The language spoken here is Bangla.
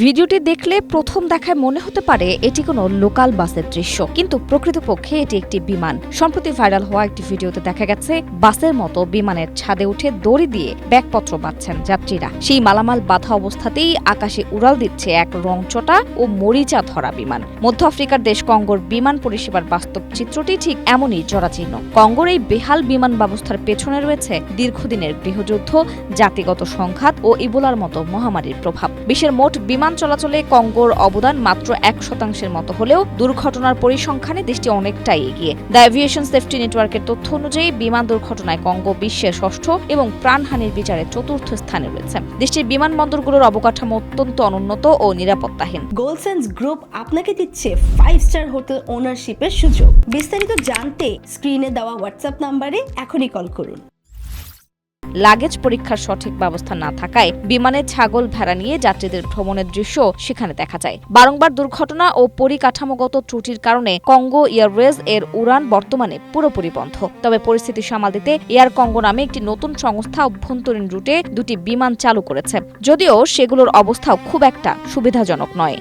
ভিডিওটি দেখলে প্রথম দেখায় মনে হতে পারে এটি কোনো লোকাল বাসের দৃশ্য, কিন্তু প্রকৃতপক্ষে এটি একটি বিমান। সম্প্রতি ভাইরাল হওয়া একটি ভিডিওতে দেখা গেছে বাসের মতো বিমানের ছাদে উঠে দড়ি দিয়ে ব্যাগপত্র বাঁধছেন যাত্রীরা। সেই মালামাল বাঁধা অবস্থাতেই আকাশে উড়াল দিচ্ছে এক রংচটা ও মরিচা ধরা বিমান। মধ্য আফ্রিকার দেশ কঙ্গোর বিমান পরিষেবার বাস্তব চিত্রটি ঠিক এমনই জরাজীর্ণ। কঙ্গোর এই বেহাল বিমান ব্যবস্থার পেছনে রয়েছে দীর্ঘদিনের গৃহযুদ্ধ, জাতিগত সংঘাত ও ইবোলার মতো মহামারীর প্রভাব। বিশ্বের মোট বিমান চলাচলে কঙ্গোর অবদান মাত্র 1% মতো হলেও দুর্ঘটনার পরিসংখ্যানে দেশটি অনেকটাই এগিয়ে। দ্য এভিয়েশন সেফটি নেটওয়ার্কের তথ্য অনুযায়ী বিমান দুর্ঘটনায় কঙ্গো বিশ্বের 6ষ্ঠ এবং প্রাণহানির বিচারে 4র্থ স্থানে রয়েছে। দেশটির বিমানবন্দরগুলোর অবকাঠামো অত্যন্ত অনুন্নত ও নিরাপত্তাহীন। গোলসেন্স গ্রুপ আপনাকে দিচ্ছে 5 স্টার হোটেল ওনারশিপের সুযোগ। বিস্তারিত জানতে স্ক্রিনে দেওয়া হোয়াটসঅ্যাপ নম্বরে এখনই কল করুন। লাগেজ পরীক্ষার সঠিক ব্যবস্থা না থাকায় বিমানে ছাগল ভেড়া নিয়ে যাত্রীদের ভ্রমণের দৃশ্য সেখানে দেখা যায়। বারংবার দুর্ঘটনা ও পরিকাঠামোগত ত্রুটির কারণে কঙ্গো এয়ারওয়েজ এর উড়ান বর্তমানে পুরোপুরি বন্ধ। তবে পরিস্থিতি সামাল দিতে এয়ার কঙ্গো নামে একটি নতুন সংস্থা অভ্যন্তরীণ রুটে 2টি বিমান চালু করেছে, যদিও সেগুলোর অবস্থাও খুব একটা সুবিধাজনক নয়।